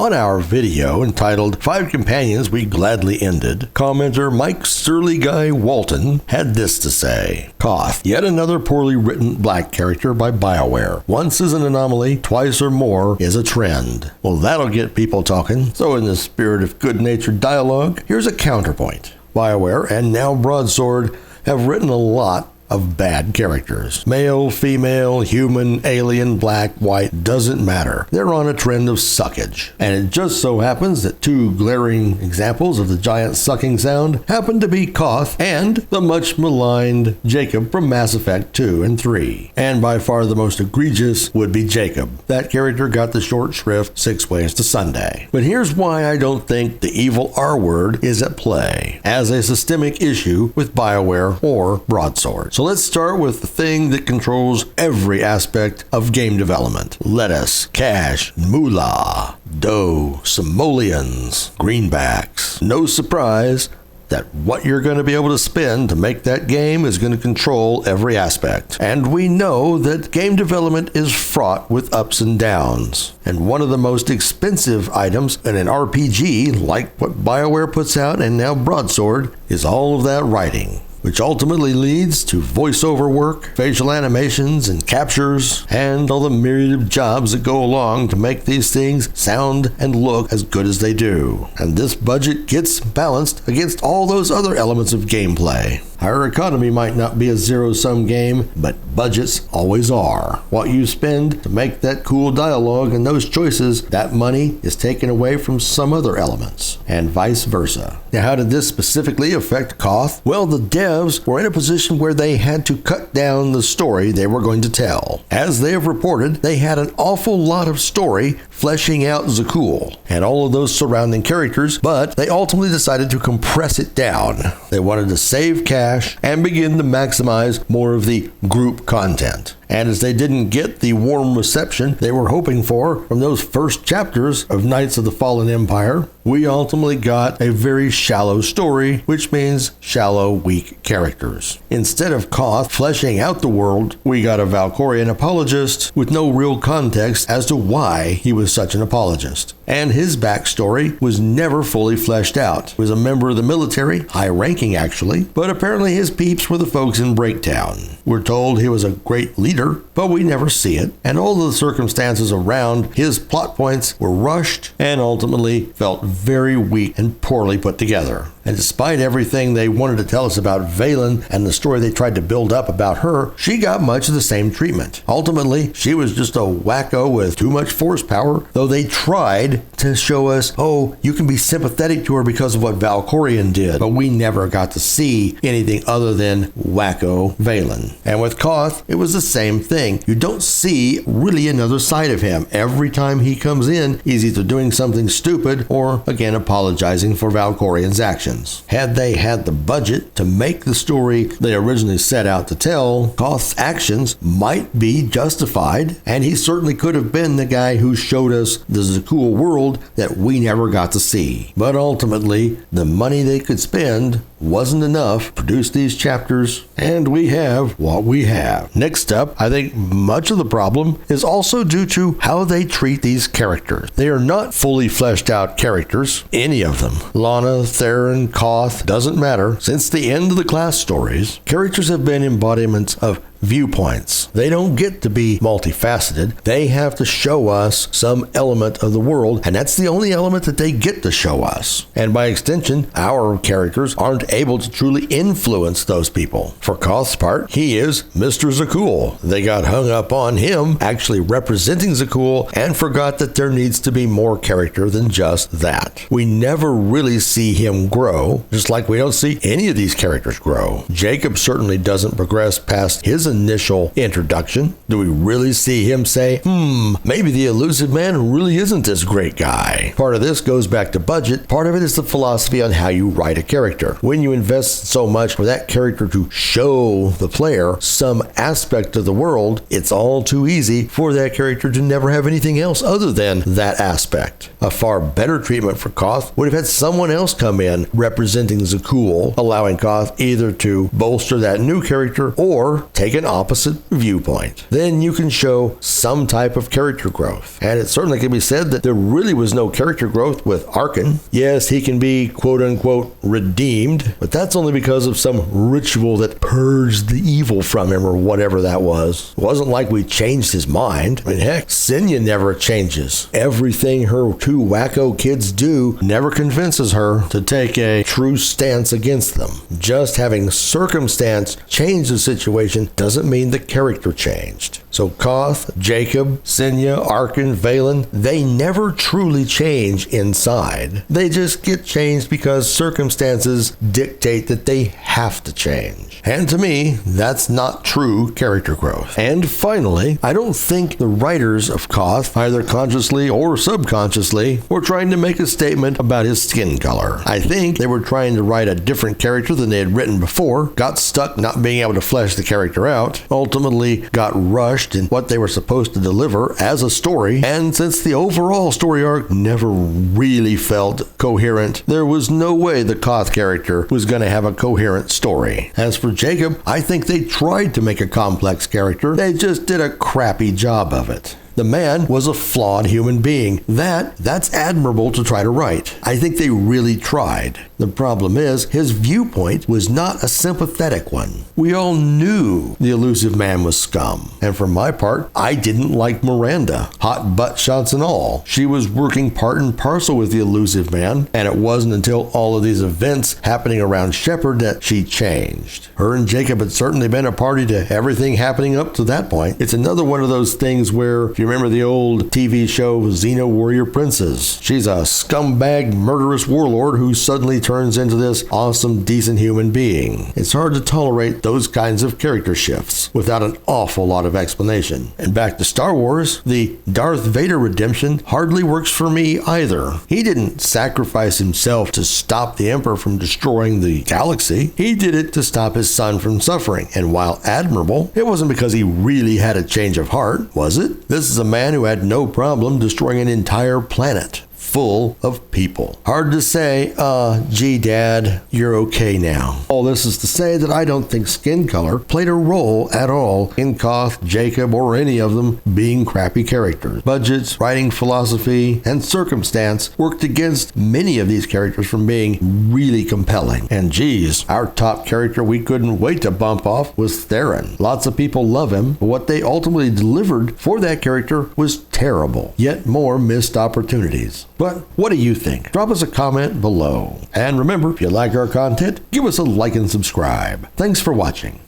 On our video entitled 5 Companions We Gladly Ended, commenter Mike Surly Guy Walton had this to say. Koth, yet another poorly written black character by BioWare. Once is an anomaly, twice or more is a trend. Well, that'll get people talking, so in the spirit of good-natured dialogue, here's a counterpoint. BioWare, and now Broadsword, have written a lot of bad characters. Male, female, human, alien, black, white, doesn't matter. They're on a trend of suckage. And it just so happens that 2 glaring examples of the giant sucking sound happen to be Koth and the much maligned Jacob from Mass Effect 2 and 3. And by far the most egregious would be Jacob. That character got the short shrift 6 ways to Sunday. But here's why I don't think the evil R word is at play as a systemic issue with BioWare or Broadsword. So let's start with the thing that controls every aspect of game development. Lettuce, cash, moolah, dough, simoleons, greenbacks. No surprise that what you're going to be able to spend to make that game is going to control every aspect. And we know that game development is fraught with ups and downs. And one of the most expensive items in an RPG, like what BioWare puts out and now Broadsword, is all of that writing, which ultimately leads to voiceover work, facial animations and captures, and all the myriad of jobs that go along to make these things sound and look as good as they do. And this budget gets balanced against all those other elements of gameplay. Our economy might not be a zero-sum game, but budgets always are. What you spend to make that cool dialogue and those choices, that money is taken away from some other elements, and vice versa. Now, how did this specifically affect Koth? Well, the devs were in a position where they had to cut down the story they were going to tell. As they have reported, they had an awful lot of story fleshing out Zakul and all of those surrounding characters, but they ultimately decided to compress it down. They wanted to save cash and begin to maximize more of the group content. And as they didn't get the warm reception they were hoping for from those first chapters of Knights of the Fallen Empire, we ultimately got a very shallow story, which means shallow, weak characters. Instead of Koth fleshing out the world, we got a Valkyrian apologist with no real context as to why he was such an apologist. And his backstory was never fully fleshed out. He was a member of the military, high-ranking actually, but apparently his peeps were the folks in Breaktown. We're told he was a great leader, but we never see it, and all the circumstances around his plot points were rushed and ultimately felt very weak and poorly put together. And despite everything they wanted to tell us about Valen and the story they tried to build up about her, she got much of the same treatment. Ultimately, she was just a wacko with too much force power, though they tried to show us, oh, you can be sympathetic to her because of what Valkyrian did, but we never got to see anything other than wacko Valen. And with Koth, it was the same thing. You don't see really another side of him. Every time he comes in, he's either doing something stupid or, again, apologizing for Valkyrian's actions. Had they had the budget to make the story they originally set out to tell, Koth's actions might be justified, and he certainly could have been the guy who showed us the Zakul world that we never got to see. But ultimately, the money they could spend wasn't enough to produce these chapters, and we have what we have. Next up, I think much of the problem is also due to how they treat these characters. They are not fully fleshed out characters, any of them. Lana, Theron, Koth, doesn't matter. Since the end of the class stories, characters have been embodiments of viewpoints. They don't get to be multifaceted. They have to show us some element of the world, and that's the only element that they get to show us. And by extension, our characters aren't able to truly influence those people. For Koth's part, he is Mr. Zakul. They got hung up on him actually representing Zakul and forgot that there needs to be more character than just that. We never really see him grow, just like we don't see any of these characters grow. Jacob certainly doesn't progress past his initial introduction. Do we really see him say, maybe the elusive man really isn't this great guy? Part of this goes back to budget. Part of it is the philosophy on how you write a character. When you invest so much for that character to show the player some aspect of the world, it's all too easy for that character to never have anything else other than that aspect. A far better treatment for Koth would have had someone else come in representing Zakul, allowing Koth either to bolster that new character or take an opposite viewpoint. Then you can show some type of character growth. And it certainly can be said that there really was no character growth with Arkin. Yes, he can be quote-unquote redeemed, but that's only because of some ritual that purged the evil from him or whatever that was. It wasn't like we changed his mind. I mean, heck, Senya never changes. Everything her two wacko kids do never convinces her to take a true stance against them. Just having circumstance change the situation doesn't mean the character changed. So Koth, Jacob, Senya, Arkin, Valen, they never truly change inside. They just get changed because circumstances dictate that they have to change. And to me, that's not true character growth. And finally, I don't think the writers of Koth, either consciously or subconsciously, were trying to make a statement about his skin color. I think they were trying to write a different character than they had written before, got stuck not being able to flesh the character out, ultimately got rushed in what they were supposed to deliver as a story, and since the overall story arc never really felt coherent, there was no way the Koth character was going to have a coherent story. As for Jacob, I think they tried to make a complex character, they just did a crappy job of it. The man was a flawed human being. That's admirable to try to write. I think they really tried. The problem is, his viewpoint was not a sympathetic one. We all knew the elusive man was scum. And for my part, I didn't like Miranda, hot butt shots and all. She was working part and parcel with the elusive man, and it wasn't until all of these events happening around Shepard that she changed. Her and Jacob had certainly been a party to everything happening up to that point. It's another one of those things where, if you remember the old TV show Xena Warrior Princess, she's a scumbag murderous warlord who suddenly turns into this awesome, decent human being. It's hard to tolerate those kinds of character shifts without an awful lot of explanation. And back to Star Wars, the Darth Vader redemption hardly works for me either. He didn't sacrifice himself to stop the Emperor from destroying the galaxy. He did it to stop his son from suffering. And while admirable, it wasn't because he really had a change of heart, was it? This is a man who had no problem destroying an entire planet full of people. Hard to say, gee, Dad, you're okay now. All this is to say that I don't think skin color played a role at all in Koth, Jacob, or any of them being crappy characters. Budgets, writing philosophy, and circumstance worked against many of these characters from being really compelling. And geez, our top character we couldn't wait to bump off was Theron. Lots of people love him, but what they ultimately delivered for that character was terrible. Yet more missed opportunities. But what do you think? Drop us a comment below. And remember, if you like our content, give us a like and subscribe. Thanks for watching.